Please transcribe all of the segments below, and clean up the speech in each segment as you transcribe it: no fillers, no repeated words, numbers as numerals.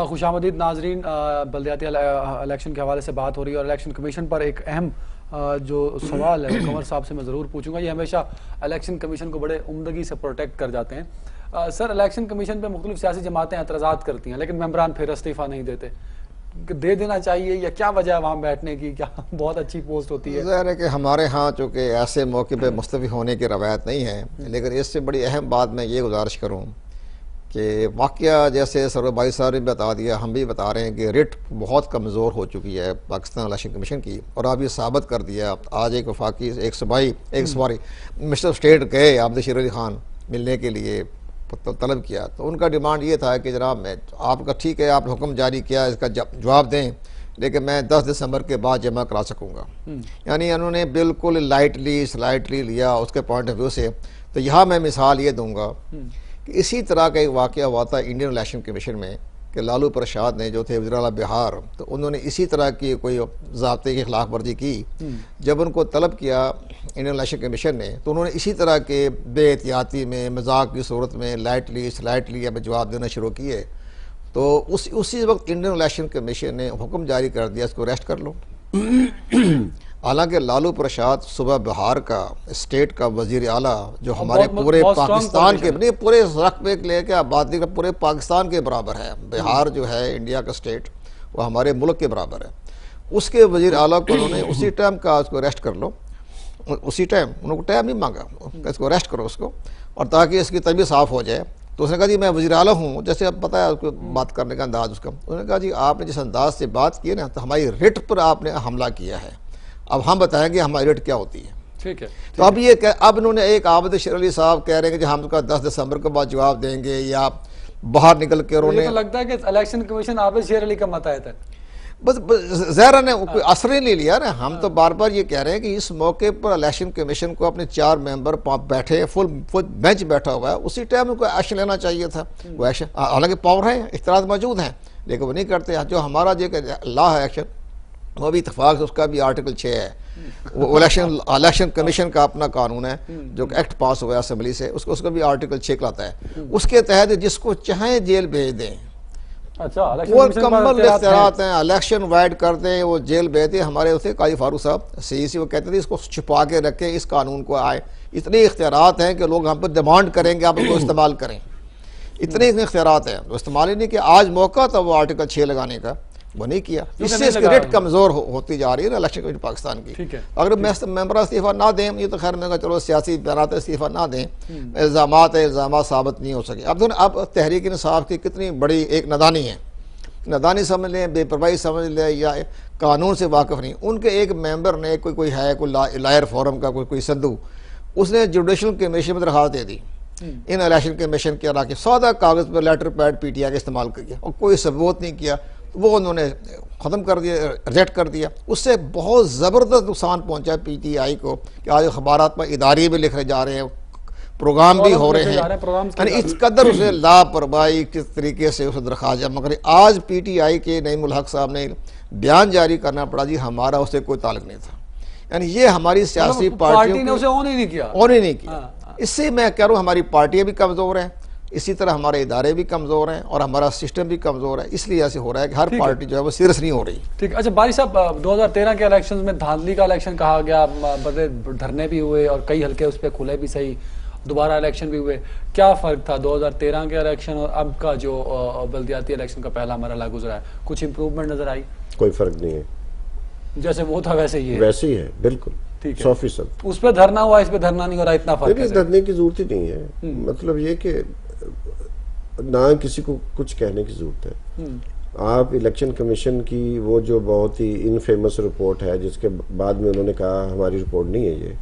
खुशामदीद नाजरीन, बल्दियाती इलेक्शन के हवाले से बात हो रही है और इलेक्शन कमीशन पर एक अहम जो सवाल है कंवर साहब से मैं ज़रूर पूछूंगा। ये हमेशा इलेक्शन कमीशन को बड़े उम्दगी से प्रोटेक्ट कर जाते हैं। सर, इलेक्शन कमीशन पे मुख्तलिफ सियासी जमातें एतराज़ात करती हैं लेकिन मेंबरान फिर इस्तीफ़ा नहीं देते, दे देना चाहिए या क्या वजह है वहाँ बैठने की? क्या बहुत अच्छी पोस्ट होती है? ज़ाहिर है कि हमारे यहाँ चूँकि ऐसे मौके पर मुस्तफ़ी होने की रवायत नहीं है, लेकिन इससे बड़ी अहम बात मैं ये गुजारिश करूँ कि वाक़या जैसे सरबाई साहब ने बता दिया, हम भी बता रहे हैं कि रिट बहुत कमज़ोर हो चुकी है पाकिस्तान इलेक्शन कमीशन की, और आप ये साबित कर दिया। आज एक वफाकी एक सूबाई मिनिस्टर स्टेट गए आबिद शरीफ अली खान मिलने के लिए, तलब किया, तो उनका डिमांड ये था कि जनाब मैं आपका ठीक है, आपने हुक्म जारी किया, इसका जवाब दें, लेकिन मैं 10 दिसंबर के बाद जमा करा सकूँगा। यानी उन्होंने बिल्कुल स्लाइटली लिया उसके पॉइंट ऑफ व्यू से। तो यहाँ मैं मिसाल ये दूँगा कि इसी तरह का एक वाक़या हुआ था इंडियन इलेक्शन कमीशन में कि लालू प्रसाद ने जो थे वज़ीर आला बिहार, तो उन्होंने इसी तरह की कोई ज़ाब्ते की खिलाफ वर्जी की। जब उनको तलब किया इंडियन इलेक्शन कमीशन ने, तो उन्होंने इसी तरह के बेहतियाती में मजाक की सूरत में स्लाइटली अब जवाब देना शुरू किए। तो उसी वक्त इंडियन इलेक्शन कमीशन ने हुक्म जारी कर दिया इसको अरेस्ट कर लो। हालांकि लालू प्रसाद सुबह बिहार का स्टेट का वजीर आला जो हमारे पूरे पाकिस्तान के नहीं पूरे रकबे लेके आबादी का पूरे पाकिस्तान के बराबर है, बिहार जो है इंडिया का स्टेट वो हमारे मुल्क के बराबर है, उसके वजीर आला को उन्होंने उसी टाइम का उसको अरेस्ट कर लो। उसी टाइम उन्होंने टाइम नहीं मांगा, इसको अरेस्ट करो उसको, और ताकि इसकी तबीयत साफ़ हो जाए। तो उसने कहा जी मैं वज़ीर आला हूँ, जैसे अब पता है उसको बात करने का अंदाज़ उसका। उन्होंने कहा जी आपने जिस अंदाज से बात की ना, तो हमारी रिट पर आपने हमला किया है, अब हम बताएंगे हमारी रेट क्या होती है। ठीक है। तो अब अब इन्होंने एक आबिद शरीफ अली साहब कह रहे हैं कि हम उसका 10 दिसंबर के बाद जवाब देंगे, या बाहर निकल के उन्होंने, तो लगता है कि इलेक्शन कमीशन आबिद शरीफ अली का मतायत है, बस ज़ाहिर ने कोई असर नहीं लिया ना। हम तो बार बार ये कह रहे हैं कि इस मौके पर इलेक्शन कमीशन को अपने 4 मेंबर बैठे, फुल बेंच बैठा हुआ है, उसी टाइम उनको एक्शन लेना चाहिए था। वो एक्शन, हालांकि पावर है, इख्तियार मौजूद हैं, लेकिन वो नहीं करते। जो हमारा जो लॉ है एक्शन, वो भी इतफाक से उसका भी आर्टिकल 6 है, वो इलेक्शन कमीशन का अपना कानून है जो एक्ट पास हुआ है असेंबली से, उसको भी आर्टिकल 6 लाता है। उसके तहत जिसको चाहे जेल भेज दें, अच्छा वो कम्बल इख्तियारात हैं, इलेक्शन वाइड कर दें, वो जेल भेज दें। हमारे उसे काजी फारूक साहब CEC वो कहते थे इसको छुपा के रखें, इस कानून को आए, इतने इख्तियारात हैं कि लोग हम पर डिमांड करेंगे आप उनको इस्तेमाल करें, इतने इख्तियारात हैं, तो इस्तेमाल ही नहीं किया। आज मौका था वो आर्टिकल 6 लगाने का, वो नहीं किया, इससे इसकी रेट कमजोर होती जा रही है ना इलेक्शन कमीशन पाकिस्तान की। अगर मेंबर इस्तीफा ना दें, ये तो खैर मैं चलो सियासी बयानात इस्तीफा ना दें, इल्ज़ामात साबित नहीं हो सके। अब तहरीक इंसाफ की कितनी बड़ी एक नादानी है, नादानी समझ लें, बेपरवाही समझ लें, या कानून से वाकिफ नहीं। उनके एक मेंबर ने कोई लायर फोरम का कोई संधू, उसने जुडिशल कमीशन में दरखास्त दे दी इन इलेक्शन कमीशन के अला के, सादा कागज़ पर लेटर पैड PTI का इस्तेमाल किया और कोई सबूत नहीं किया, वो उन्होंने ख़त्म कर दिया, रिजेक्ट कर दिया। उससे बहुत ज़बरदस्त नुकसान पहुंचा PTI को कि आज अखबारात में इदारे भी लिखे जा रहे हैं, प्रोग्राम भी हो रहे हैं, यानी इस कदर उसे लापरवाही किस तरीके से उसे दरख्वास्त जमा करें। आज PTI के नईमुल हक साहब ने बयान जारी करना पड़ा, जी हमारा उससे कोई ताल्लुक नहीं था। यानी ये हमारी सियासी पार्टियों ने उसे ऑन ही नहीं किया। इससे मैं कह रहा हूँ हमारी पार्टियाँ भी कमज़ोर हैं, इसी तरह हमारे इदारे भी कमज़ोर हैं और हमारा सिस्टम भी कमज़ोर है। इसलिए ऐसे हो रहा है कि हर पार्टी जो है वो सीरियस नहीं हो रही। ठीक। अच्छा बारी साहब, 2013 के इलेक्शन में धांधली का इलेक्शन कहा गया, बड़े धरने भी हुए और कई हल्के उस पर खुले भी, सही दोबारा इलेक्शन भी हुए। क्या फ़र्क था 2013 के इलेक्शन और अब का जो बल्दियाती इलेक्शन का पहला मरहला गुजरा है? कुछ इम्प्रूवमेंट नज़र आई? कोई फ़र्क नहीं है, जैसे वो था वैसे ही है, वैसे ही है, बिल्कुल 100%। उस पर धरना हुआ, इस पर धरना नहीं हो रहा, इतना फर्क है? धरने की जरूरत ही नहीं है। मतलब ये कि ना किसी को कुछ कहने की जरूरत है। आप इलेक्शन कमीशन की वो जो बहुत ही इनफेमस रिपोर्ट है जिसके बाद में उन्होंने कहा हमारी रिपोर्ट नहीं है ये,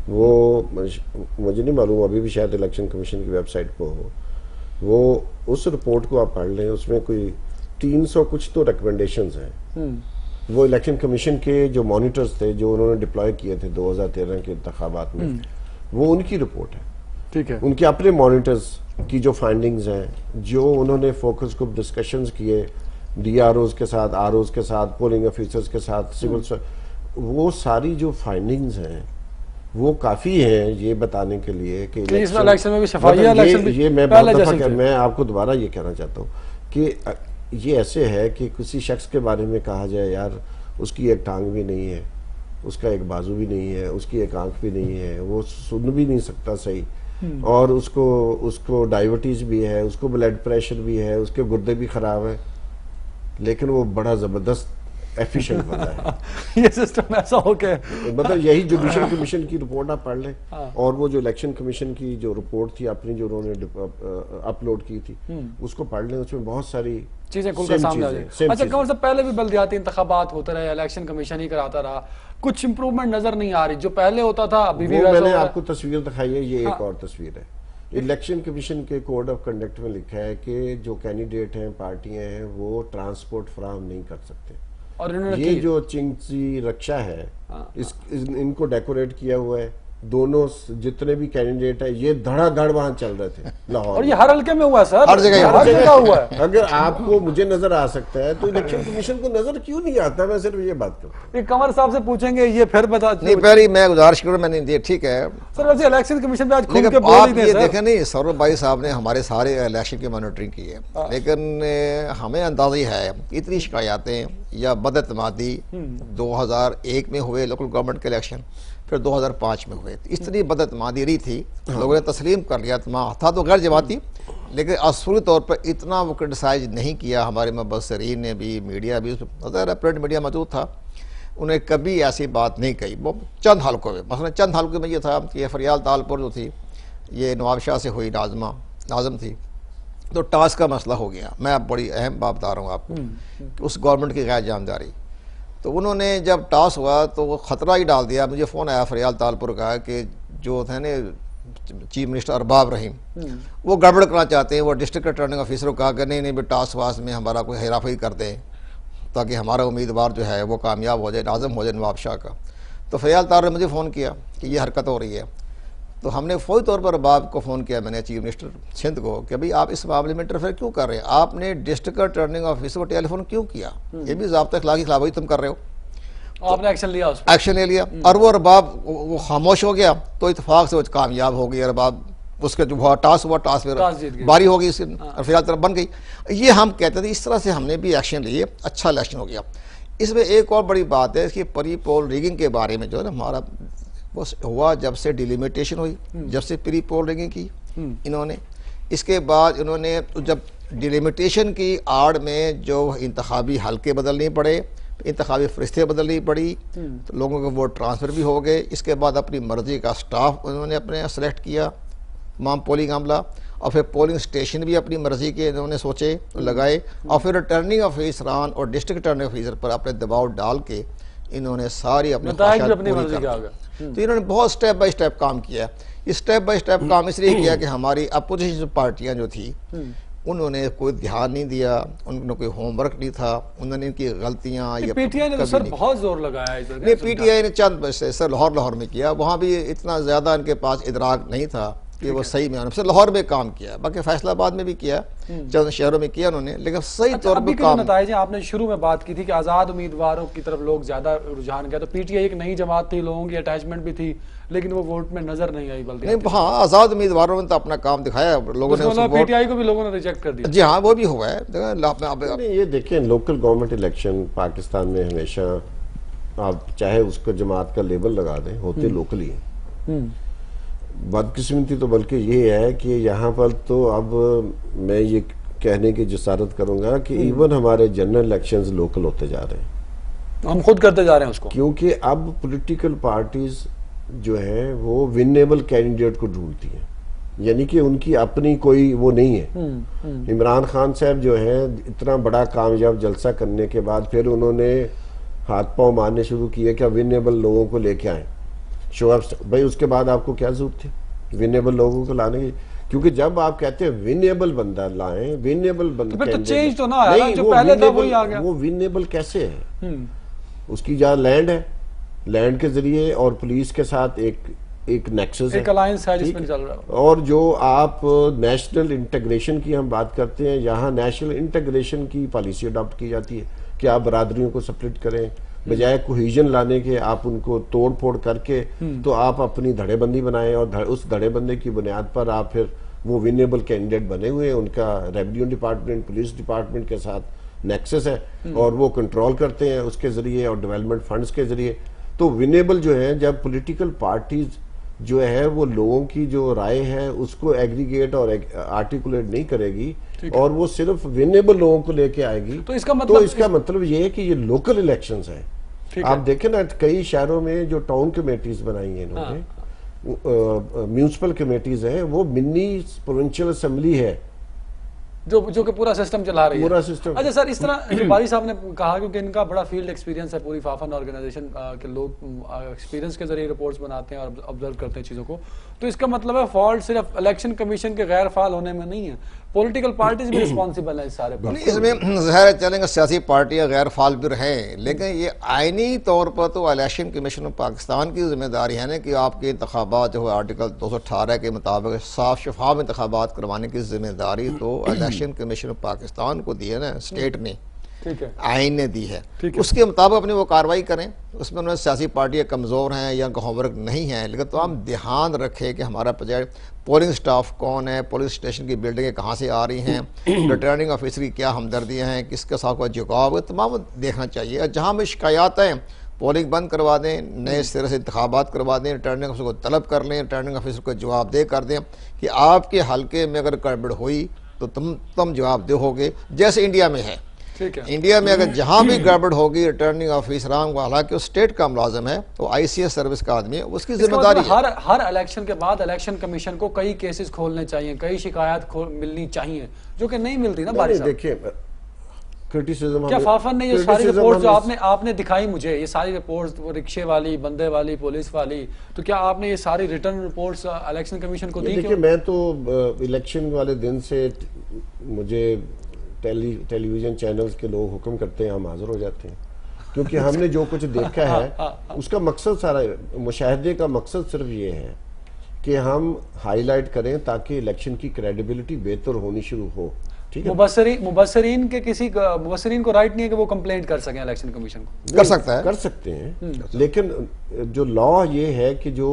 वो मुझे नहीं मालूम, अभी भी शायद इलेक्शन कमीशन की वेबसाइट पर हो, वो उस रिपोर्ट को आप पढ़ लें, उसमें कोई 300 कुछ तो रिकमेंडेशंस हैं। वो इलेक्शन कमीशन के जो मॉनिटर्स थे जो उन्होंने डिप्लॉय किए थे 2013 के इंतखाबात में, वो उनकी रिपोर्ट है। ठीक है। उनके अपने मॉनिटर्स की जो फाइंडिंग्स हैं, जो उन्होंने फोकस ग्रुप डिस्कशंस किए DROs के साथ, ROs के साथ, पोलिंग ऑफिसर्स के साथ, सिविल, वो सारी जो फाइंडिंग्स हैं वो काफ़ी हैं ये बताने के लिए कि इलेक्शन में भी मतलब मैं आपको दोबारा ये कहना चाहता हूँ कि ये ऐसे है कि किसी शख्स के बारे में कहा जाए यार उसकी एक टांग भी नहीं है, उसका एक बाजू भी नहीं है, उसकी एक आंख भी नहीं है, वो सुन भी नहीं सकता सही, और उसको डायबिटीज भी है, उसको ब्लड प्रेशर भी है, उसके गुर्दे भी खराब है, लेकिन वो बड़ा जबरदस्त एफिशिएंट बंदा है। ये सिस्टम ऐसा हो के मतलब यही जुडिशल कमीशन की रिपोर्ट आप पढ़ लें, हाँ। और वो जो इलेक्शन कमीशन की जो रिपोर्ट थी अपनी जो उन्होंने अपलोड की थी उसको पढ़ लें, उसमें बहुत सारी चीजें खुलकर सामने आ जाए। अच्छा कमर साहब, पहले भी बल्दियाती इंतखाबात होते रहे, इलेक्शन कमीशन ही कराता रहा, कुछ इंप्रूवमेंट नजर नहीं आ रही। जो पहले होता था अभी भी वैसा मैंने हो रहा है। आपको तस्वीर दिखाई है, ये हाँ। एक और तस्वीर है। इलेक्शन कमीशन के कोड ऑफ कंडक्ट में लिखा है कि जो कैंडिडेट हैं, पार्टियां हैं, वो ट्रांसपोर्ट फराहम नहीं कर सकते। और इन्होंने ये की। जो चिंची रक्षा है, हाँ, इनको डेकोरेट किया हुआ है। दोनों जितने भी कैंडिडेट है ये धड़ाधड़ वहां चल रहे थे लाहौर और ये हर हल्के में हुआ है सर, हर जगह हुआ है। अगर आपको मुझे नजर आ सकता है तो इलेक्शन कमीशन को नजर क्यों नहीं आता? मैं सिर्फ ये बात करता हूँ। ये कमर साहब से पूछेंगे, ये फिर बता नहीं, पहले मैं गुजारिश करूँ, मैंने ये ठीक है, सर वैसे इलेक्शन कमीशन पे आज खुल के लेकिन बोल ही आप दें ये सर। देखें नहीं, सौरभ भाई साहब ने हमारे सारे इलेक्शन की मॉनिटरिंग की है, लेकिन हमें अंदाजा ही है इतनी शिकायतें या बदअतमादी 2001 में हुए लोकल गवर्नमेंट के इलेक्शन, फिर 2005 में हुए, इतनी बदअतमादी रही थी, लोगों ने तस्लीम कर लिया, था तो गैर जमाती, लेकिन असली तौर पर इतना वो क्रिटिसाइज नहीं किया। हमारे मुबसरीन ने भी, मीडिया भी, प्रिंट मीडिया मौजूद था, उन्हें कभी ऐसी बात नहीं कही। वो चंद हल्कों में, मसलन चंद हल्कों में ये था कि फरियाल तालपुर जो थी ये नवाब शाह से हुई, नाजम थी, तो टास्क का मसला हो गया। मैं अब बड़ी अहम बात बता रहा हूँ आपको, उस गवर्नमेंट की गैर जानदारी, तो उन्होंने जब टास हुआ तो वो ख़तरा ही डाल दिया। मुझे फ़ोन आया फरियाल तालपुर का कि जो थे ना चीफ मिनिस्टर अरबाब रहीम, वो गड़बड़ करना चाहते हैं, वो डिस्ट्रिक्ट रिटर्निंग ऑफिसर को कहा कि नहीं नहीं, टास वास में हमारा कोई हेराफेरी कर दें ताकि हमारा उम्मीदवार जो है वो कामयाब हो जाए, नाज़म हो जाए नवाब शाह का। तो फरियाल तालपुर ने मुझे फ़ोन किया कि ये हरकत हो रही है, तो हमने फौरी तौर पर अरबाब को फ़ोन किया, मैंने चीफ मिनिस्टर सिंध को, कि भाई आप इस मामले में इंटरफेयर क्यों कर रहे हैं, आपने डिस्ट्रिक्ट रिटर्निंग ऑफिसर को टेलीफोन क्यों किया, ये भी ज़ाब्ता इखलाकी खिलाफवर्जी तुम कर रहे हो। आपने एक्शन लिया उस पर? एक्शन ले लिया, और वो अरबाब वो खामोश हो गया, तो इत्तेफाक से वो कामयाब हो गई। अरबाब उसके जो हुआ टास जीत गई, बारी हो गई, फिलहाल तरफ बन गई। ये हम कहते थे, इस तरह से हमने भी एक्शन लिए, अच्छा इलेक्शन हो गया। इसमें एक और बड़ी बात है कि प्री पोल रिगिंग के बारे में जो है ना हमारा वो हुआ जब से डिलिमिटेशन हुई, जब से प्री पोल रिगिंग की इन्होंने, इसके बाद इन्होंने जब डिलिमिटेशन की आड़ में जो इंतखाबी हल्के बदलने पड़े, इंतखाबी फरिश्ते बदलनी पड़ी, तो लोगों के वोट ट्रांसफ़र भी हो गए। इसके बाद अपनी मर्ज़ी का स्टाफ उन्होंने अपने सेलेक्ट किया, तमाम पोलिंग अमला, और फिर पोलिंग स्टेशन भी अपनी मर्ज़ी के इन्होंने सोचे लगाए, और फिर रिटर्निंग ऑफिसरान और डिस्ट्रिक्ट रिटर्निंग ऑफिसर पर अपने दबाव डाल के इन्होंने सारी अपनी मर्जी का तो इन्होंने बहुत स्टेप बाय स्टेप काम किया। इस स्टेप बाय स्टेप काम इसलिए किया कि हमारी अपोजिशन पार्टियां जो थी उन्होंने कोई ध्यान नहीं दिया, उन्होंने कोई होमवर्क नहीं था, उन्होंने इनकी गलतियां या पीटीआई ने तो सर बहुत जोर लगाया इधर। नहीं, पीटीआई ने चंद सर लाहौर में किया, वहाँ भी इतना ज़्यादा इनके पास इदराक नहीं था कि वो सही में आने, लाहौर में काम किया, बाकी फैसलाबाद में भी किया, चंद शहरों में किया उन्होंने, लेकिन सही तौर पर काम। नताइज आपने शुरू में बात की थी कि आज़ाद उम्मीदवारों की तरफ लोग ज़्यादा रुझान गया, तो पीटीआई एक नई जमात थी, लोगों की अटैचमेंट भी थी, लेकिन वो वोट में नजर नहीं आई। बल्कि नहीं, हाँ, आज़ाद उम्मीदवारों ने तो अपना काम दिखाया, लोगों ने पीटीआई को भी लोगों ने रिजेक्ट कर दिया। जी हाँ, वो भी हुआ है। ये देखिए, लोकल गवर्नमेंट इलेक्शन पाकिस्तान में हमेशा आप चाहे उसको जमात का लेबल लगा दें, होते लोकली हैं। बदकिस्मती तो बल्कि ये है कि यहाँ पर तो अब मैं ये कहने की जसारत करूंगा कि इवन हमारे जनरल इलेक्शंस लोकल होते जा रहे हैं, हम खुद करते जा रहे हैं उसको, क्योंकि अब पॉलिटिकल पार्टीज जो है वो विनेबल कैंडिडेट को ढूंढती हैं, यानी कि उनकी अपनी कोई वो नहीं है। इमरान खान साहब जो है इतना बड़ा कामयाब जलसा करने के बाद फिर उन्होंने हाथ पांव मारने शुरू किए कि विनेबल लोगों को लेके आए, शो अप भाई। उसके बाद आपको क्या जरूरत थी विनेबल लोगों को लाने की? क्योंकि जब आप कहते हैं विनेबल बंदा लाएं, विनेबल बंदा, तो चेंज तो ना आया, जो पहले था वही आ गया। वो विनेबल कैसे है? उसकी जहाँ लैंड है, लैंड के जरिए और पुलिस के साथ एक नेक्सस एक अलायंस है जिसमें चल रहा है। और जो आप नेशनल इंटीग्रेशन की हम बात करते हैं, यहाँ नेशनल इंटीग्रेशन की पॉलिसी अडॉप्ट की जाती है कि आप बरादरियों को स्प्लिट करें, बजाय कोहिजन लाने के आप उनको तोड़ फोड़ करके तो आप अपनी धड़ेबंदी बनाएं, और उस धड़ेबंदी की बुनियाद पर आप फिर वो विनेबल कैंडिडेट बने हुए हैं, उनका रेवेन्यू डिपार्टमेंट, पुलिस डिपार्टमेंट के साथ नेक्सस है और वो कंट्रोल करते हैं उसके जरिए और डेवलपमेंट फंड्स के जरिए। तो विनेबल जो है, जब पॉलिटिकल पार्टीज जो है वो लोगों की जो राय है उसको एग्रीगेट और आर्टिकुलेट नहीं करेगी और वो सिर्फ विनेबल लोगों को लेके आएगी, तो इसका मतलब ये है कि ये लोकल इलेक्शंस हैं। आप देखें ना, कई शहरों में जो टाउन कमेटीज बनाई हैं इन्होंने, म्यूनिसिपल कमेटीज हैं, वो मिनी प्रोविंशियल असेंबली है जो कि पूरा सिस्टम चला रही है, पूरा सिस्टम। अच्छा सर, इस तरह जो बारी साहब ने कहा, क्योंकि इनका बड़ा फील्ड एक्सपीरियंस है, पूरी फाफन ऑर्गेनाइजेशन के लोग एक्सपीरियंस के जरिए रिपोर्ट्स बनाते हैं और ऑब्जर्व करते हैं चीज़ों को, तो इसका मतलब है फॉल्ट सिर्फ इलेक्शन कमीशन के गैर फाल होने में नहीं है, पॉलिटिकल पार्टीज भी रिस्पॉन्सिबल है इस सारे पर। इसमें ज़ाहिर है चलेंगे सियासी पार्टियाँ गैर फाल भी रहें, लेकिन ये आइनी तौर पर तो इलेक्शन कमीशन ऑफ पाकिस्तान की जिम्मेदारी है ना कि आपके इंतखाबात जो है आर्टिकल 218 के मुताबिक साफ शफाफ इंतखाबात करवाने की जिम्मेदारी तो इलेक्शन कमीशन ऑफ पाकिस्तान को दी है ना, स्टेट ने, ठीक है, आइन ने दी है, उसके मुताबिक अपनी वो कार्रवाई करें। उसमें उन्होंने सियासी पार्टियाँ कमज़ोर हैं या होमवर्क नहीं है, लेकिन तो हम ध्यान रखें कि हमारा पोलिंग स्टाफ कौन है, पुलिस स्टेशन की बिल्डिंगें कहाँ से आ रही हैं, रिटर्निंग ऑफिसर की क्या हमदर्दियाँ हैं, किसके साथ कोई झुकाव है, तमाम देखना चाहिए। जहाँ भी शिकायत है पोलिंग बंद करवा दें, नए सिरे से इंतखाबात करवा दें, रिटर्निंग ऑफिसर को तलब कर लें, रिटर्निंग ऑफिसर को जवाबदेह कर दें कि आपके हल्के में अगर गड़बड़ हुई तो तुम जवाबदेह होगे, जैसे इंडिया में है। ठीक है, इंडिया में अगर जहां भी गड़बड़ होगी रिटर्निंग ऑफिसर, हालांकि उस स्टेट का मुलाजिम है, तो आईसीएस सर्विस का आदमी है, उसकी जिम्मेदारी है। हर इलेक्शन के बाद इलेक्शन कमीशन को कई केसेस खोलने चाहिए, कई शिकायत मिलनी चाहिए, जो कि नहीं मिलती ना। बारी देखिए, क्रिटिसिज्म क्या फाफन ने ये सारी रिपोर्ट जो आपने दिखाई मुझे, ये सारी रिपोर्ट्स रिक्शे वाली, बंदे वाली, पुलिस वाली, तो क्या आपने ये सारी रिटर्न रिपोर्ट्स इलेक्शन कमीशन को दी? देखिए, मैं तो इलेक्शन वाले दिन से मुझे टेलीविजन चैनल्स के लोग हुक्म करते हैं, हम हाजिर हो जाते हैं, क्योंकि हमने जो कुछ देखा है उसका मकसद, सारा मुशाहदे का मकसद सिर्फ ये है कि हम हाईलाइट करें ताकि इलेक्शन की क्रेडिबिलिटी बेहतर होनी शुरू हो। ठीक है, मुबसरीन को राइट नहीं है कि वो कंप्लेंट कर सकें इलेक्शन कमीशन को? कर सकते हैं, लेकिन जो लॉ ये है कि जो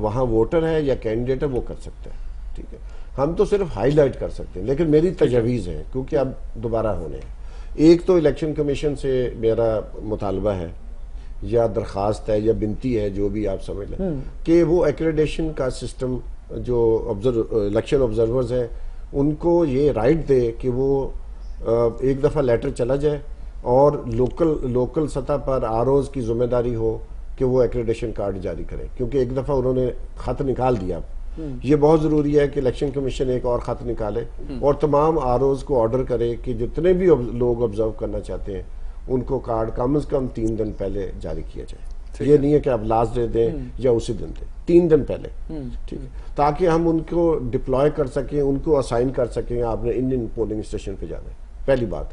वहाँ वोटर है या कैंडिडेट है वो कर सकता है। ठीक है, हम तो सिर्फ हाईलाइट कर सकते हैं, लेकिन मेरी तजवीज़ है, क्योंकि अब दोबारा होने हैं, एक तो इलेक्शन कमीशन से मेरा मुतालबा है या दरख्वास्त है या बिनती है, जो भी आप समझ लें, कि वो एक्रेडिटेशन का सिस्टम जो इलेक्शन ऑब्जर्वर्स हैं उनको ये राइट दे कि वो एक दफ़ा लेटर चला जाए और लोकल सतह पर आरओज़ की जिम्मेदारी हो कि वो एक्रेडिटेशन कार्ड जारी करें, क्योंकि एक दफ़ा उन्होंने ख़त निकाल दिया। ये बहुत ज़रूरी है कि इलेक्शन कमीशन एक और ख़त निकाले और तमाम आरओज़ को ऑर्डर करे कि जितने भी लोग ऑब्जर्व करना चाहते हैं उनको कार्ड कम से कम 3 दिन पहले जारी किया जाए। ये नहीं है कि आप लास्ट डे दें या उसी दिन दें, 3 दिन पहले, ठीक है, ताकि हम उनको डिप्लॉय कर सकें, उनको असाइन कर सकें, आपने इन पोलिंग स्टेशन पे जाना है, पहली बात।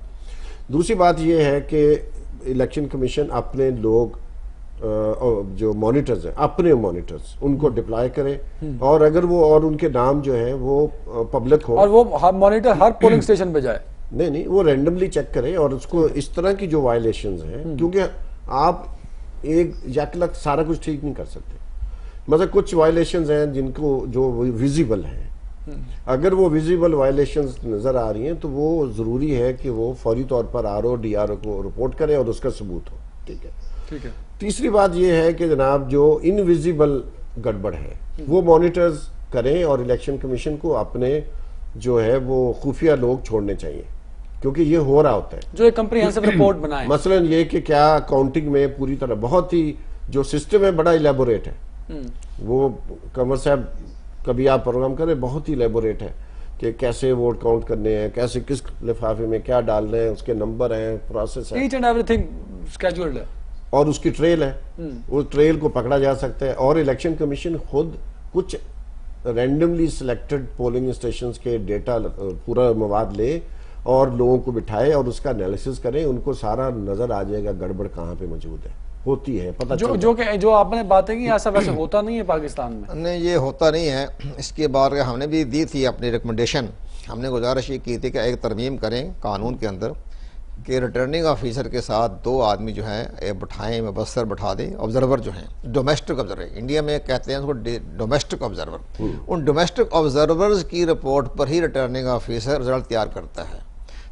दूसरी बात ये है कि इलेक्शन कमीशन अपने लोग जो मॉनिटर्स हैं, अपने मॉनिटर्स उनको डिप्लॉय करें, और अगर वो और उनके नाम जो है वो पब्लिक हो, और वो मॉनिटर हर पोलिंग स्टेशन पे जाए, नहीं, वो रैंडमली चेक करे और उसको इस तरह की जो वायलेशंस हैं, क्योंकि आप एक यकलक सारा कुछ ठीक नहीं कर सकते, मतलब कुछ वायलेशंस हैं जिनको जो विजिबल हैं, अगर वो विजिबल वायलेशंस नजर आ रही हैं तो वो जरूरी है कि वो फौरी तौर पर आरओ डीआरओ को रिपोर्ट करे और उसका सबूत हो। ठीक है। तीसरी बात ये है कि जनाब जो इनविजिबल गड़बड़ है वो मॉनिटर्स करें और इलेक्शन कमीशन को अपने जो है वो खुफिया लोग छोड़ने चाहिए, क्योंकि ये हो रहा होता है, जो एक कंप्रिहेंसिव रिपोर्ट बनाए। मसलन ये कि क्या काउंटिंग में पूरी तरह बहुत ही जो सिस्टम है बड़ा इलेबोरेट है, वो कमर साहब कभी आप प्रोग्राम करें, बहुत ही इलेबोरेट है कि कैसे वोट काउंट करने हैं, कैसे किस लिफाफे में क्या डालने हैं, उसके नंबर हैं, प्रोसेस है, ईच एंड एवरीथिंग स्केड्यूल्ड है और उसकी ट्रेल है, उस ट्रेल को पकड़ा जा सकता है। और इलेक्शन कमीशन खुद कुछ रैंडमली सिलेक्टेड पोलिंग स्टेशंस के डेटा पूरा मवाद ले और लोगों को बिठाए और उसका एनालिसिस करें, उनको सारा नजर आ जाएगा गड़बड़ कहाँ पे मौजूद है, होती है, पता जो आपने बातें की ऐसा वैसे होता नहीं है पाकिस्तान में। नहीं, ये होता नहीं है। इसके बाद हमने भी दी थी अपनी रिकमेंडेशन, हमने गुजारिश ये की थी कि एक तरमीम करें कानून के अंदर कि रिटर्निंग ऑफिसर के साथ 2 आदमी जो हैं बिठाएं, मुबस्सर बिठा दें, ऑब्जर्वर जो हैं, डोमेस्टिक ऑब्जर्वर, इंडिया में कहते हैं उसको डोमेस्टिक ऑब्जर्वर, उन डोमेस्टिक ऑब्जर्वर्स की रिपोर्ट पर ही रिटर्निंग ऑफिसर रिजल्ट तैयार करता है।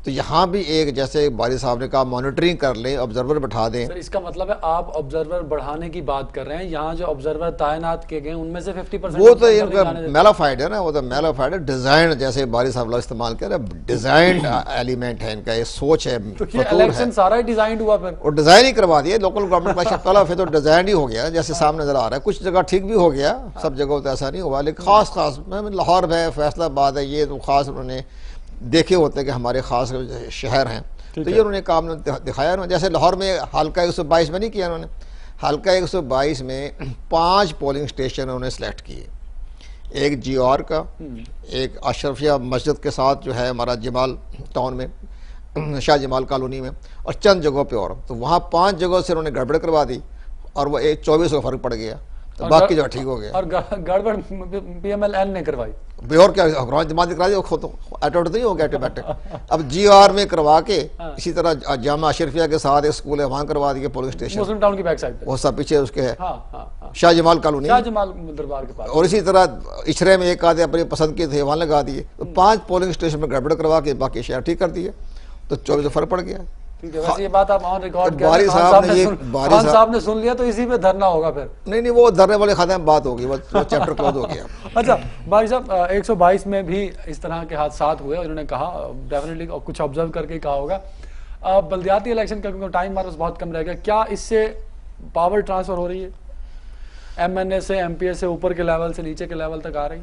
तो यहाँ भी एक, जैसे बारी साहब ने कहा, मॉनिटरिंग कर लें, ऑब्जर्वर बैठा दें। सर इसका मतलब है आप ऑब्जर्वर बढ़ाने की बात कर रहे हैं, यहाँ जो ऑब्जर्वर तैनात किए गए उनमें से 50% वो तो इनका मेलाफाइड है ना, वो तो मेलाफाइड है, डिजाइन, जैसे बारी साहब लोग इस्तेमाल कर रहे हैं, डिजाइन एलिमेंट है इनका, ये सोच है, तो ये इलेक्शन सारा ही डिजाइन हुआ फिर, और डिजाइन ही करवा दिया लोकल गवर्नमेंट का शक्ल, फिर तो डिजाइन ही हो गया, जैसे सामने नजर आ रहा है। कुछ जगह ठीक भी हो गया, सब जगह तो ऐसा नहीं हुआ, लेकिन खास लाहौर है, फैसलाबाद है, ये तो खास उन्होंने देखे होते हैं कि हमारे खास शहर हैं, तो ये उन्होंने काम दिखाया। जैसे लाहौर में हल्का 122 में नहीं किया उन्होंने, हल्का 122 में 5 पोलिंग स्टेशन उन्होंने सेलेक्ट किए, एक GR का, एक अशरफिया मस्जिद के साथ जो है हमारा जमाल टाउन में, शाह जमाल कॉलोनी में, और चंद जगहों पे और, तो वहाँ 5 जगहों से उन्होंने गड़बड़ करवा दी और वो 24 का फर्क पड़ गया, तो बाकी जगह ठीक हो गया। और गड़बड़ PMLN ने करवाई, और क्या जमात करा दी, खुद अटेम्प्ट नहीं हो गया ऑटोमेटिक। अब GR में करवा के इसी तरह जामा अशरफिया के साथ एक स्कूल है, वहाँ करवा दिए पोलिंग स्टेशन, मुस्लिम टाउन की बैक साइड पे, वो सब पीछे उसके है, हाँ, शाह जमाल कॉलोनी, शाह जमाल दरबार के पास, और इसी तरह इशरे में एक आधे अपनी पसंद के थे, वहाँ लगा दिए, तो 5 पोलिंग स्टेशन में गड़बड़ करवा के बाकी शहर ठीक कर दिए, तो 24 का फर्क पड़ गया। ठीक है, वैसे ये बात आप ऑन रिकॉर्ड तो बारी साहब ने सुन लिया, तो इसी पे धरना होगा फिर। नहीं, वो धरने वाले खाते में बात होगी, वो चैप्टर क्लोज हो गया। अच्छा बारी साहब, 122 में भी इस तरह के हादसात हुए, उन्होंने कहा डेफिनेटली कुछ ऑब्जर्व करके कहा होगा, बल्दियाती इलेक्शन का क्योंकि टाइम हमारे पास बहुत कम रह गया, क्या इससे पावर ट्रांसफर हो रही है, MNA से MPA से ऊपर के लेवल से नीचे के लेवल तक आ रही?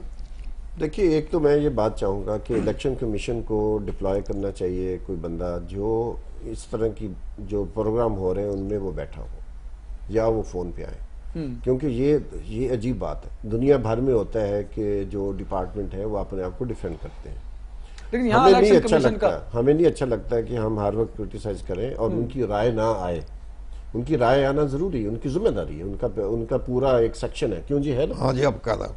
देखिए, एक तो मैं ये बात चाहूँगा कि इलेक्शन कमीशन को डिप्लॉय करना चाहिए कोई बंदा जो इस तरह की जो प्रोग्राम हो रहे हैं उनमें वो बैठा हो, या वो फ़ोन पे आए, क्योंकि ये अजीब बात है। दुनिया भर में होता है कि जो डिपार्टमेंट है वो अपने आप को डिफेंड करते हैं, लेकिन यहाँ हमें नहीं इलेक्शन अच्छा कमीशन लगता, का हमें नहीं अच्छा लगता कि हम हर वक्त क्रिटिसाइज करें और उनकी राय ना आए। उनकी राय आना जरूरी है, उनकी जिम्मेदारी है, उनका पूरा एक सेक्शन है, क्यों जी, है ना? हाँ जी, अब कहा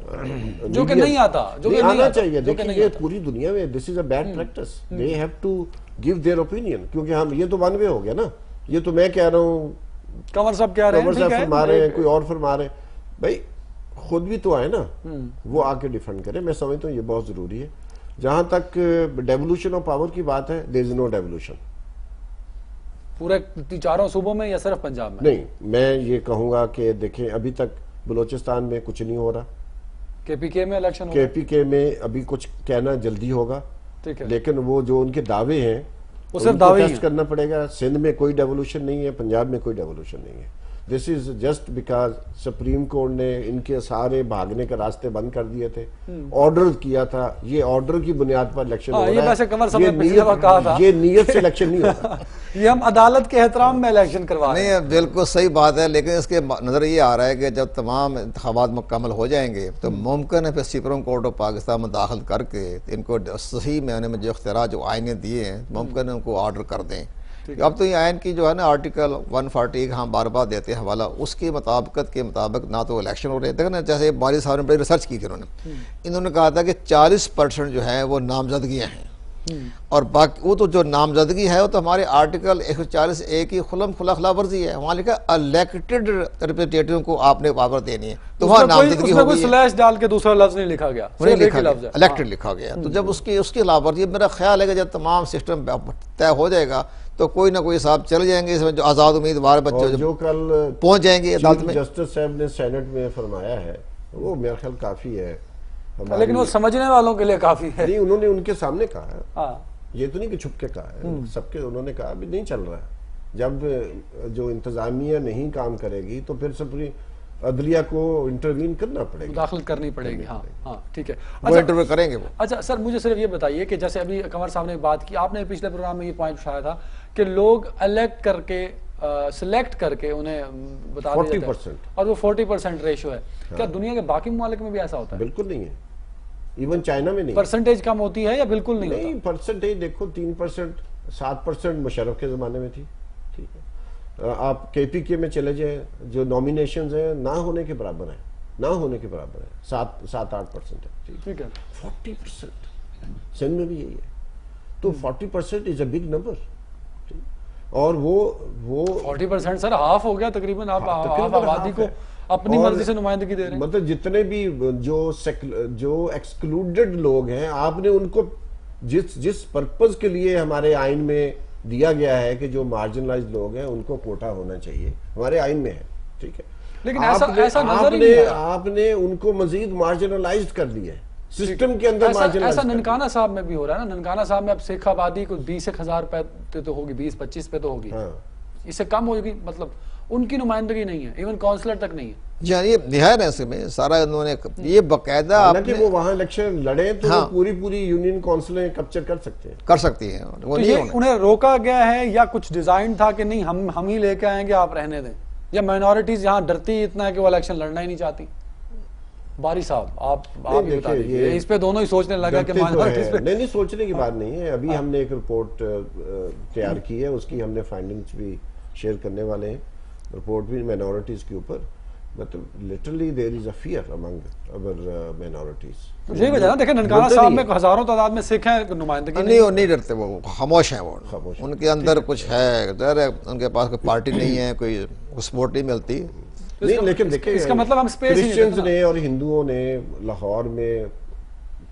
जो कि नहीं आता, जो कि आना चाहिए। देखिए, ये पूरी दुनिया में this is a bad practice, they have to give their opinion, क्योंकि हम ये तो वन वे हो गया ना, ये तो मैं कह रहा हूँ, कंवर साहब कह रहे हैं, कंवर साहब फरमा रहे हैं, कोई और फरमा रहे हैं, भाई खुद भी तो आए ना, वो आके डिफेंड करें। मैं समझता हूँ ये बहुत जरूरी है। जहां तक डेवोल्यूशन ऑफ पावर की बात है, देयर इज नो डेवोल्यूशन पूरे 4 सूबों में या सिर्फ पंजाब में? नहीं, मैं ये कहूंगा कि देखें, अभी तक बलोचिस्तान में कुछ नहीं हो रहा, KPK में इलेक्शन KPK में अभी कुछ कहना जल्दी होगा, ठीक है, लेकिन वो जो उनके दावे हैं वो सिर्फ दावे ही टेस्ट करना पड़ेगा। सिंध में कोई डेवोल्यूशन नहीं है, पंजाब में कोई डेवोल्यूशन नहीं है। This is just because supreme court ने इनके सारे भागने के रास्ते बंद कर दिए थे, ऑर्डर किया था, ये ऑर्डर की बुनियाद पर इलेक्शन हो रहा है, ये नीयत से इलेक्शन नहीं होता। ये हम अदालत के एहतराम में इलेक्शन करवा रहे हैं। नहीं, बिल्कुल सही बात है, लेकिन इसके नज़र ये आ रहा है कि जब तमाम इंतखाबात मुकम्मल हो जाएंगे तो मुमकिन है फिर सुप्रीम कोर्ट ऑफ पाकिस्तान में दाखिल करके इनको सही मायने में जो इख्तियार जो आइने दिए हैं मुमकिन है उनको ऑर्डर कर दें। अब तो ये आइन की जो है ना आर्टिकल 140 हम बार बार देते हैं हवाला, उसके मुताबिकत के मुताबिक ना तो इलेक्शन हो रहे थे ना, जैसे बारी साहब ने बड़ी रिसर्च की थी इन्होंने कहा था कि 40% जो है वो नामजदगियाँ हैं, और बाकी वो तो जो नामजदगी है वो तो हमारे आर्टिकल 140A की खुलम खुला खिलाफ वर्जी है। वहाँ लिखा इलेक्टेड रिप्रेजेंटेटिव को आपने पावर देनी है, तो वहाँ नामजदगी हो गई, स्लैश डाल के दूसरा लफ्ज नहीं लिखा गया, इलेक्टेड लिखा गया। तो जब उसकी खिलाफ वर्जी, मेरा ख्याल है कि जब तमाम सिस्टम तय हो जाएगा तो कोई ना कोई साहब चल जाएंगे इसमें, जो आज़ाद उम्मीदवार बच्चे जो कल पहुंच जाएंगे अदालत में। जस्टिस साहब ने सेनेट में फरमाया है वो मेरा ख्याल काफी है, लेकिन वो समझने वालों के लिए काफी है। नहीं, उन्होंने उनके सामने कहा है, हाँ, ये तो नहीं कि छुप के कहा है, सबके उन्होंने कहा अभी नहीं चल रहा है। जब जो इंतजामिया नहीं काम करेगी तो फिर सब अदलिया को इंटरवीन करना पड़ेगा, दाखिल करनी पड़ेगी। हाँ हाँ, ठीक है, वो इंटरव्यू करेंगे वो। अच्छा सर, मुझे सिर्फ ये बताइए कि जैसे अभी कंवर साहब ने बात की, आपने पिछले प्रोग्राम में ये पॉइंट उठाया था कि लोग इलेक्ट करके सिलेक्ट करके उन्हें बता 40%, और वो 40% रेशो है। हाँ। क्या दुनिया के बाकी मुमालिक में भी ऐसा होता है? बिल्कुल नहीं है, इवन चाइना में नहीं। परसेंटेज कम होती है या बिल्कुल नहीं? नहीं, परसेंटेज देखो 3%, 7% मुशर्रफ के जमाने में थी, ठीक है। आप KPK में चले जाए, जो नॉमिनेशंस है ना होने के बराबर है, ना होने के बराबर है, 7-8% है, ठीक है। 40% सिंध में भी यही है, तो 40% इज अ बिग नंबर। और वो 40% सर हाफ हो गया तकरीबन। आप आबादी को अपनी मर्जी से नुमाइंदगी दे रहे हैं। मतलब जितने भी जो एक्सक्लूडेड लोग हैं आपने उनको जिस जिस पर्पज के लिए हमारे आइन में दिया गया है कि जो मार्जिनलाइज्ड लोग हैं उनको कोटा होना चाहिए, हमारे आइन में है, ठीक है। लेकिन ऐसा नजर ही नहीं आ रहा। आपने उनको मजीद मार्जिनलाइज्ड कर दिया है सिस्टम के अंदर। ऐसा ननकाना साहब में भी हो रहा है ना। ननकाना साहब में अब शेख आबादी को 20,000 पे तो होगी, 20-25 पे तो होगी, इससे कम होगी, मतलब उनकी नुमाइंदगी नहीं है, इवन काउंसलर तक नहीं है। जी हाँ, ये निहार है इसमें सारा उन्होंने ये बाकायदा हालांकि वो वहां इलेक्शन लड़े तो हाँ, वो पूरी यूनियन काउंसिलें कैप्चर कर सकते हैं, कर सकती हैं वो तो नहीं ये उन्हें रोका गया है या कुछ डिजाइन था कि नहीं हम ही लेके आएंगे, आप रहने दें, या माइनॉरिटीज यहाँ डरती इतना है कि वो इलेक्शन लड़ना ही नहीं चाहती? बारी साहब आप ही बता दीजिए, इस पे दोनों ही सोचने लगा कि माइनॉरिटीज पे नहीं सोचने की बात नहीं है। अभी हमने एक रिपोर्ट तैयार की है, उसकी हमने फाइंडिंग्स भी शेयर करने वाले हैं, रिपोर्ट भी माइनॉरिटीज के ऊपर। मतलब literally there is a fear among our minorities. यही वजह ना, देखिए ननकाना साहब में हजारों तादाद में सिख हैं, नुमाइंदगी नहीं, वो नहीं डरते, वो खामोश हैं, वो उनके अंदर कुछ है, उनके पास कोई पार्टी नहीं है, कोई सपोर्ट नहीं मिलती। नहीं, लेकिन देखिए इसका मतलब हम स्पेस क्रिश्चियंस ने और हिंदुओं ने लाहौर में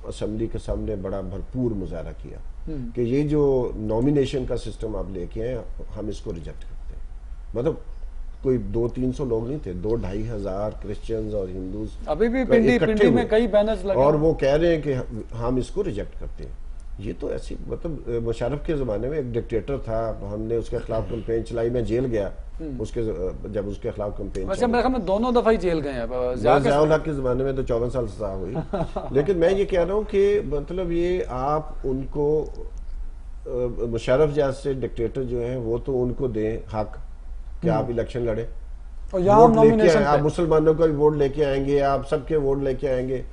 असेंबली के सामने बड़ा भरपूर मुजाहरा किया कि ये जो नॉमिनेशन का सिस्टम आप लेके आए, हम इसको रिजेक्ट करते हैं। मतलब कोई 200-300 लोग नहीं थे, 2-2.5 हजार क्रिश्चियंस और हिंदूज अभी भी पिंडी में कई बैनर्स लगे, और वो कह रहे हैं कि हम इसको रिजेक्ट करते हैं। ये तो ऐसी, मतलब मुशर्रफ के ज़माने में एक डिक्टेटर था, हमने उसके खिलाफ कैंपेन चलाई, मैं जेल गया उसके जब उसके खिलाफ कैंपेन। वैसे मेरे ख्याल में दोनों दफा ही जेल गए हैं। ज़ियाउल हक के ज़माने में तो 54 साल सजा हुई। लेकिन मैं ये कह रहा हूँ कि मतलब ये आप उनको मुशर्रफ जैसे डिक्टेटर जो हैं वो तो उनको दें हक कि आप इलेक्शन लड़े, और यहाँ लेके आप मुसलमानों का भी वोट लेके आएंगे, आप सबके वोट लेके आएंगे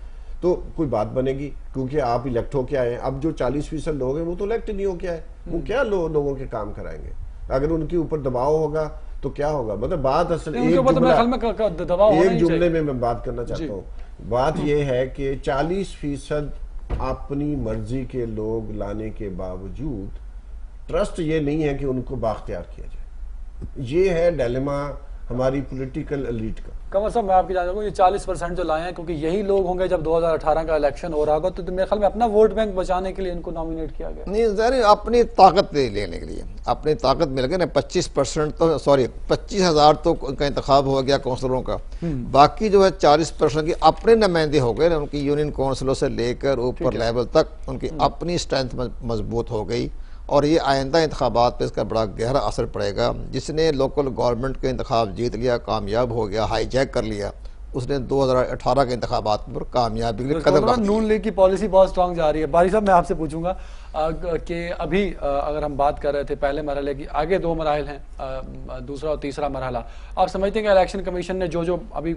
तो कोई बात बनेगी, क्योंकि आप इलेक्ट होके आए हैं। अब जो 40% लोग हैं वो तो इलेक्ट नहीं होके आए, वो क्या लोगों के काम कराएंगे? अगर उनके ऊपर दबाव होगा तो क्या होगा? मतलब बात असल एक जुमले में मैं बात करना चाहता हूँ। बात यह है कि 40% अपनी मर्जी के लोग लाने के बावजूद ट्रस्ट ये नहीं है कि उनको बाख्तियार किया जाए। ये है डिलेमा हमारी पॉलिटिकल एलीट का। कमर साहब, मैं आपकी जानता हूँ ये 40% जो लाए हैं, क्योंकि यही लोग होंगे जब 2018 का इलेक्शन हो रहा होगा, तो मेरे ख्याल में अपना वोट बैंक बचाने के लिए इनको नॉमिनेट किया गया। नहीं ज़ाहिर अपनी ताकत लेने के लिए, अपनी ताकत मिल गई ना। 25% तो 25,000 तो उनका इंतखाब हो गया काउंसलरों का, बाकी जो है 40% की अपने नुमाइंदे हो गए ना, उनकी यूनियन काउंसिलों से लेकर ऊपर लेवल तक उनकी अपनी स्ट्रेंथ मजबूत हो गई। और ये आइंदा इंतखाबात पे इसका बड़ा गहरा असर पड़ेगा। जिसने लोकल गवर्नमेंट के इंतखाब जीत लिया, कामयाब हो गया, हाईजैक कर लिया, उसने 2018 के इंतखाबात पर कामयाबी के लिए कदम रख दिया। नून लीग की पॉलिसी बहुत स्ट्रांग जा रही है। बारी साहब, मैं आपसे पूछूंगा कि अभी अगर हम बात कर रहे थे पहले मरहले की, आगे 2 मराहल हैं, दूसरा और तीसरा मरहला, आप समझते हैं कि इलेक्शन कमीशन ने जो अभी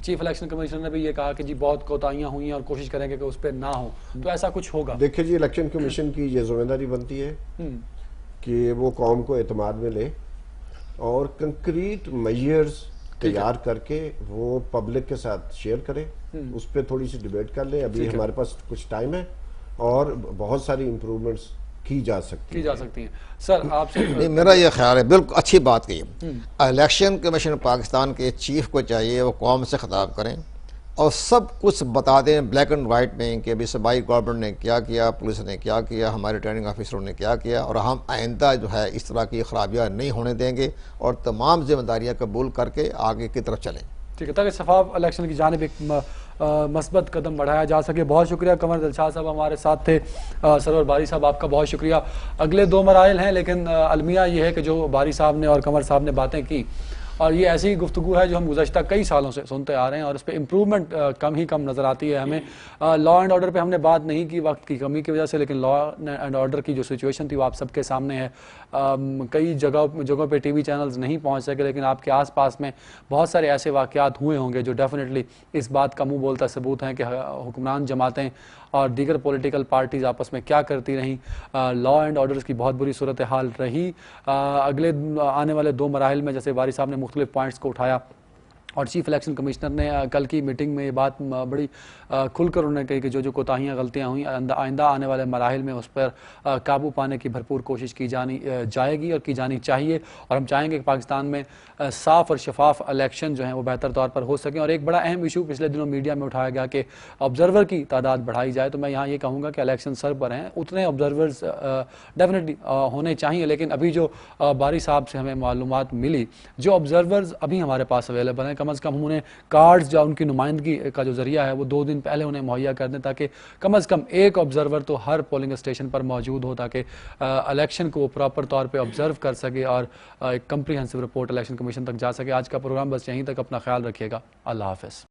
चीफ इलेक्शन कमिश्नर ने भी ये कहा कि जी बहुत कोताहियां हुई हैं और कोशिश करेंगे कि उस पर ना हो, तो ऐसा कुछ होगा? देखिए जी, इलेक्शन कमीशन की ये जिम्मेदारी बनती है कि वो कौम को एतमाद में ले और कंक्रीट मेजर्स तैयार करके वो पब्लिक के साथ शेयर करे, उस पर थोड़ी सी डिबेट कर ले। अभी हमारे पास कुछ टाइम है और बहुत सारी इम्प्रूवमेंट्स की जा सकती हैं। सर आपसे मेरा ये ख्याल है, बिल्कुल अच्छी बात कही। इलेक्शन कमीशन पाकिस्तान के चीफ को चाहिए वो कौम से खिताब करें और सब कुछ बता दें ब्लैक एंड वाइट में कि अभी सूबाई गवर्नमेंट ने क्या किया, पुलिस ने क्या किया, हमारे रिटर्निंग ऑफिसरों ने क्या किया, और हम आइंदा जो है इस तरह की खराबियाँ नहीं होने देंगे और तमाम जिम्मेदारियाँ कबूल करके आगे की तरफ चलें। ठीक है, ताकि शफाफ इलेक्शन की जानिब एक मस्बत कदम बढ़ाया जा सके। बहुत शुक्रिया कमर दिलशाद साहब हमारे साथ थे। सरवर बारी साहब, आपका बहुत शुक्रिया। अगले 2 मराइल हैं, लेकिन अलमिया ये है कि जो बारी साहब ने और कमर साहब ने बातें की, और ये ऐसी गुफ्तगू है जो हम गुज़श्ता कई सालों से सुनते आ रहे हैं और इस पर इम्प्रूवमेंट कम ही कम नज़र आती है हमें। लॉ एंड ऑर्डर पे हमने बात नहीं की वक्त की कमी की वजह से, लेकिन लॉ एंड ऑर्डर की जो सिचुएशन थी वो आप सबके सामने है। कई जगहों पे टीवी चैनल्स नहीं पहुंच सके, लेकिन आपके आसपास में बहुत सारे ऐसे वाक़यात हुए होंगे जो डेफिनेटली इस बात का मुँह बोलता सबूत हैं कि हुक्मरान जमातें और दीगर पॉलिटिकल पार्टीज़ आपस में क्या करती रहीं। लॉ एंड ऑर्डर्स की बहुत बुरी सूरत हाल रही। अगले आने वाले 2 मराहिल में, जैसे वारी साहब ने मुख्तलिफ पॉइंट्स को उठाया, और चीफ इलेक्शन कमिश्नर ने कल की मीटिंग में ये बात बड़ी खुलकर उन्होंने कही कि जो कोताहियाँ गलतियाँ हुई आइंदा आने वाले मराहिल में उस पर काबू पाने की भरपूर कोशिश की जानी जाएगी और की जानी चाहिए। और हम चाहेंगे कि पाकिस्तान में साफ़ और शफाफ इलेक्शन जो हैं वो बेहतर तौर पर हो सकें। और एक बड़ा अहम इशू पिछले दिनों मीडिया में उठाया गया कि ऑब्जर्वर की तादाद बढ़ाई जाए। तो मैं यहाँ ये कहूँगा कि इलेक्शन सर पर हैं, उतने ऑब्जर्वर्स डेफिनेटली होने चाहिए। लेकिन अभी जो बारी साहब से हमें मालूमात मिली, जो ऑब्जर्वर्स अभी हमारे पास अवेलेबल हैं, कम से कम हम उन्हें कार्ड्स जो उनकी नुमाइंदगी का जो जरिया है वो 2 दिन पहले उन्हें मुहैया कर दें, ताकि कम से कम एक ऑब्जर्वर तो हर पोलिंग स्टेशन पर मौजूद हो, ताकि इलेक्शन को प्रॉपर तौर पे ऑब्जर्व कर सके और एक कम्प्रीहेंसिव रिपोर्ट इलेक्शन कमीशन तक जा सके। आज का प्रोग्राम बस यहीं तक। अपना ख्याल रखिएगा। अल्लाह हाफ़िज़।